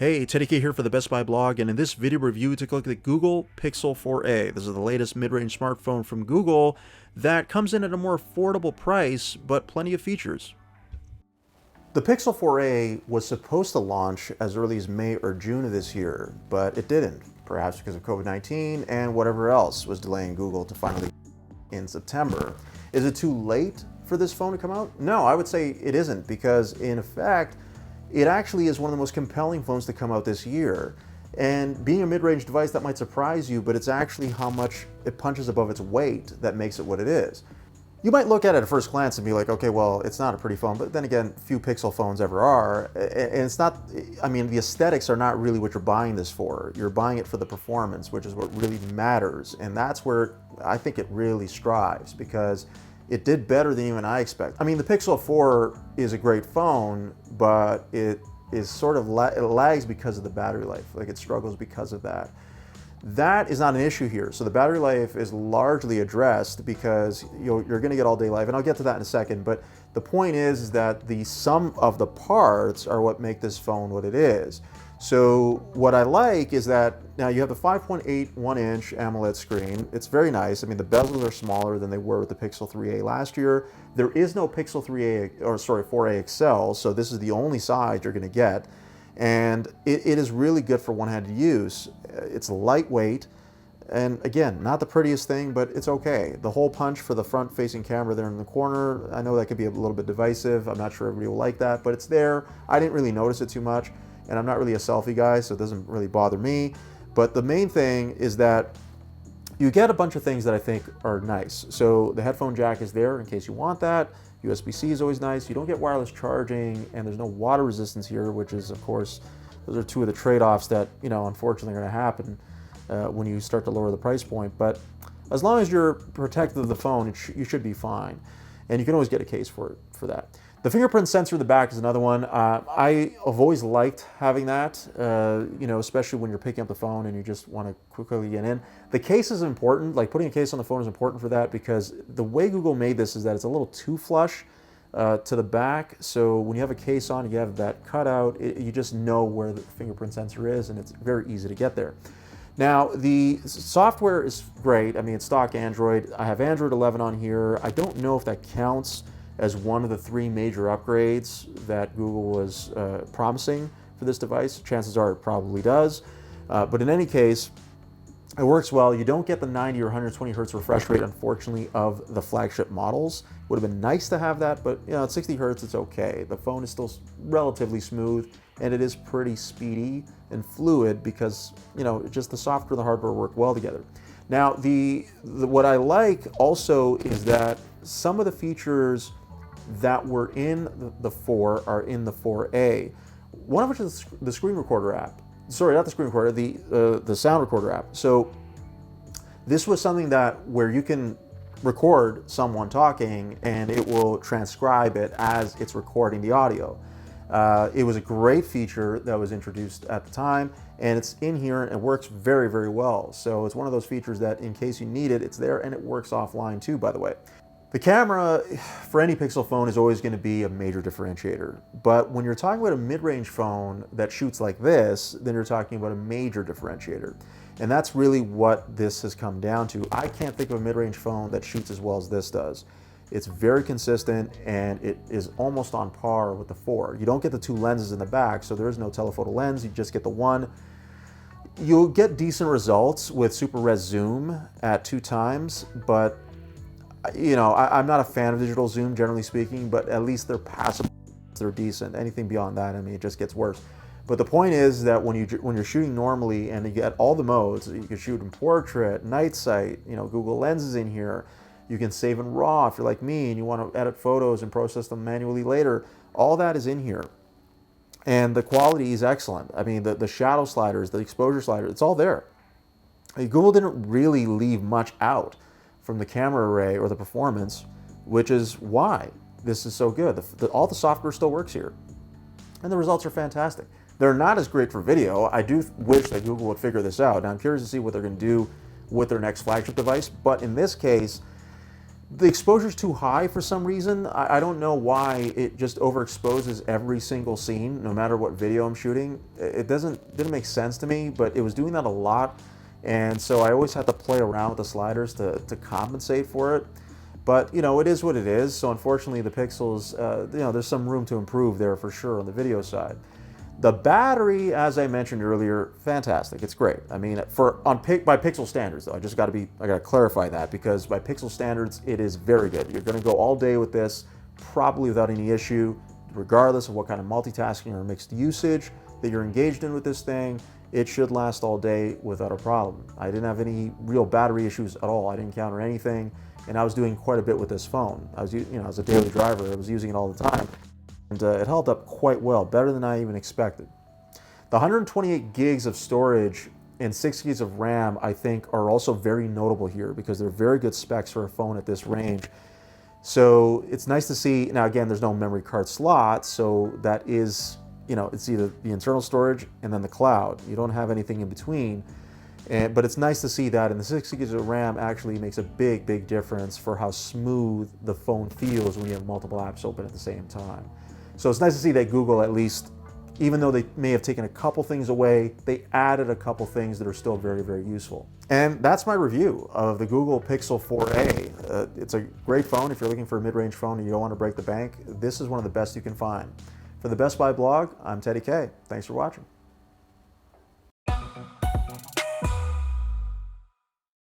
Hey, Teddy K here for the Best Buy blog, and in this video review, we took a look at the Google Pixel 4a. This is the latest mid-range smartphone from Google that comes in at a more affordable price, but plenty of features. The Pixel 4a was supposed to launch as early as May or June of this year, but it didn't, perhaps because of COVID-19 and whatever else was delaying Google to finally in September. Is it too late for this phone to come out? No, I would say it isn't, because in effect, it actually is one of the most compelling phones to come out this year. And being a mid-range device, that might surprise you, but it's actually how much it punches above its weight that makes it what it is. You might look at it at first glance and be like, okay, well, it's not a pretty phone, but then again, few Pixel phones ever are. And it's not, I mean, the aesthetics are not really what you're buying this for. You're buying it for the performance, which is what really matters. And that's where I think it really strives, because it did better than even I expect. I mean, the Pixel 4 is a great phone, but it is sort of, it lags because of the battery life. Like, it struggles because of that. That is not an issue here. So the battery life is largely addressed because you're gonna get all day life, and I'll get to that in a second, but the point is that the sum of the parts are what make this phone what it is. So what I like is that now you have the 5.81-inch AMOLED screen. It's very nice. I mean, the bezels are smaller than they were with the Pixel 3a last year. There is no Pixel 3a, or sorry, 4a XL, so this is the only size you're gonna get. And it is really good for one-handed use. It's lightweight, and again, not the prettiest thing, but it's okay. The hole punch for the front-facing camera there in the corner, I know that could be a little bit divisive. I'm not sure everybody will like that, but it's there. I didn't really notice it too much, and I'm not really a selfie guy, so it doesn't really bother me. But the main thing is that you get a bunch of things that I think are nice. So the headphone jack is there in case you want that. USB-C is always nice. You don't get wireless charging, and there's no water resistance here, which is, of course, those are two of the trade-offs that, unfortunately are going to happen when you start to lower the price point. But as long as you're protected of the phone, you should be fine. And you can always get a case for that. The fingerprint sensor in the back is another one. I have always liked having that, especially when you're picking up the phone and you just want to quickly get in. The case is important. Like, putting a case on the phone is important for that, because the way Google made this is that it's a little too flush to the back. So when you have a case on, you have that cutout, you just know where the fingerprint sensor is, and it's very easy to get there. Now, the software is great. I mean, it's stock Android. I have Android 11 on here. I don't know if that counts as one of the 3 major upgrades that Google was promising for this device. Chances are it probably does. But in any case, it works well. You don't get the 90 or 120 hertz refresh rate, unfortunately, of the flagship models. Would have been nice to have that, but at 60 hertz, it's okay. The phone is still relatively smooth, and it is pretty speedy and fluid because, just the software and the hardware work well together. Now, what I like also is that some of the features that were in the 4 are in the 4a. One of which is the screen recorder app. Sorry, not the screen recorder, the sound recorder app. So this was something where you can record someone talking and it will transcribe it as it's recording the audio. It was a great feature that was introduced at the time, and it's in here and it works very, very well. So it's one of those features that in case you need it, it's there, and it works offline too, by the way. The camera for any Pixel phone is always going to be a major differentiator. But when you're talking about a mid-range phone that shoots like this, then you're talking about a major differentiator. And that's really what this has come down to. I can't think of a mid-range phone that shoots as well as this does. It's very consistent, and it is almost on par with the 4. You don't get the 2 lenses in the back, so there is no telephoto lens. You just get the one. You'll get decent results with super res zoom at 2 times, but I'm not a fan of digital zoom, generally speaking, but at least they're passable, they're decent. Anything beyond that, I mean, it just gets worse. But the point is that when you're shooting normally and you get all the modes, you can shoot in portrait, night sight, Google Lenses in here. You can save in RAW if you're like me and you want to edit photos and process them manually later. All that is in here. And the quality is excellent. I mean, the shadow sliders, the exposure slider, it's all there. Google didn't really leave much out from the camera array or the performance, which is why this is so good. All the software still works here, and the results are fantastic. They're not as great for video. I do wish that Google would figure this out. Now, I'm curious to see what they're going to do with their next flagship device, but in this case, The exposure's too high for some reason. I don't know why it just overexposes every single scene, no matter what video I'm shooting. It didn't make sense to me, but it was doing that a lot. And so I always had to play around with the sliders to compensate for it. But, you know, it is what it is. So unfortunately, the pixels, you know, there's some room to improve there for sure on the video side. The battery, as I mentioned earlier, fantastic. It's great. I mean, by pixel standards, though, I gotta clarify that, because by pixel standards, it is very good. You're gonna go all day with this, probably without any issue, regardless of what kind of multitasking or mixed usage that you're engaged in with this thing. It should last all day without a problem. I didn't have any real battery issues at all. I didn't encounter anything, and I was doing quite a bit with this phone. You know, as a daily driver, I was using it all the time. And it held up quite well, better than I even expected. The 128 gigs of storage and 6 gigs of RAM, I think, are also very notable here because they're very good specs for a phone at this range. So it's nice to see. Now, again, there's no memory card slot, so that is, you know, it's either the internal storage and then the cloud. You don't have anything in between. But it's nice to see that, and the 6 gigs of RAM actually makes a big, big difference for how smooth the phone feels when you have multiple apps open at the same time. So it's nice to see that Google, at least, even though they may have taken a couple things away, they added a couple things that are still very, very useful. And that's my review of the Google Pixel 4a. It's a great phone if you're looking for a mid-range phone and you don't want to break the bank. This is one of the best you can find. For the Best Buy blog, I'm Teddy K. Thanks for watching.